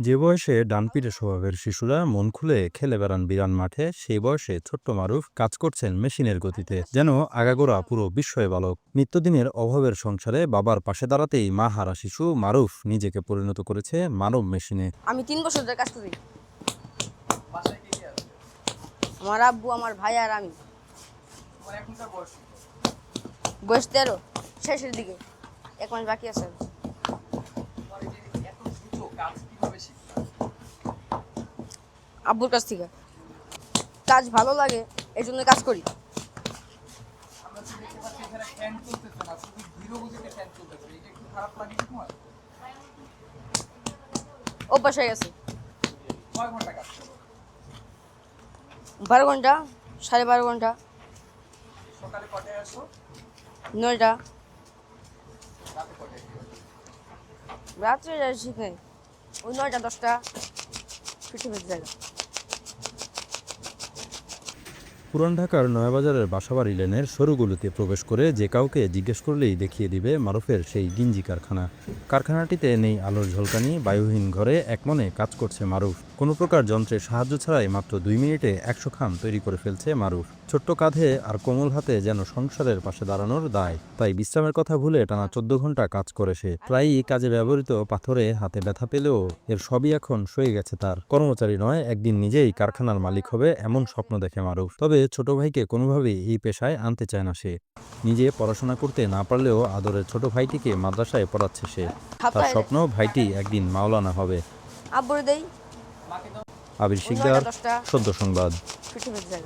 যে বয়সে ডানপিটে স্বভাবের শিশুরা মন খুলে খেলে বেড়ান বিরান মাঠে, সেই বয়সে ছোট্ট মারুফ কাজ করছেন মেশিনের গতিতে, যেন আগাগোড়া পুরো বিস্ময় বালক। নিত্যদিনের অভাবের সংসারে বাবার পাশে দাঁড়াতেই মা হারা শিশু মারুফ নিজেকে পরিণত করেছে মানব মেশিনে। আমি 3 বছর ধরে কাজ করি। আমার আব্বু, আমার ভাই আর আমি। বয়স 13, শেষের দিকে, 1 মাস বাকি আছে। আব্বুর কাছ থেকে কাজ ভালো লাগে, এই জন্য কাজ করি। অভ্যাস হয়ে গেছে। 12 ঘন্টা, 12.5 ঘন্টা। 9টা। রাত্রে যাই ঠিক নেই, ওই 9টা 10টা ফিরতে ফিরতে যায়। পুরান ঢাকার নয়াবাজারের বাসাবাড়ি লেনের সরুগুলোতে প্রবেশ করে যে কাউকে জিজ্ঞেস করলেই দেখিয়ে দিবে মারুফের সেই গিঞ্জি কারখানা। কারখানাটিতে নেই আলোর ঝলকানি, বায়ুহীন ঘরে একমনে কাজ করছে মারুফ। কোনো প্রকার যন্ত্রের সাহায্য ছাড়াই মাত্র 2 মিনিটে 100 খাম তৈরি করে ফেলছে মারুফ। ছোট্ট কাঁধে আর কোমল হাতে যেন সংসারের পাশে দাঁড়ানোর দায়। তাই বিশ্রামের কথা ভুলে টানা 14 ঘন্টা কাজ করে সে। প্রায়ই কাজে ব্যবহৃত পাথরে হাতে ব্যথা পেলেও এর সবই এখন সয়ে গেছে তার। কর্মচারী নয়, একদিন নিজেই কারখানার মালিক হবে এমন স্বপ্ন দেখে মারুফ। তবে ছোট ভাইকে কোনোভাবেই এই পেশায় আনতে চায় না সে। নিজে পড়াশোনা করতে না পারলেও আদরের ছোট ভাইটিকে মাদ্রাসায় পড়াচ্ছে সে। তার সপ্তাহে স্বপ্ন ভাইটি একদিন মাওলানা হবে। আব্বুরে দেই, আবির ওই 9টা শিকদার, 10টা সদ্য সংবাদ। ফিরতে ফিরতে যায়।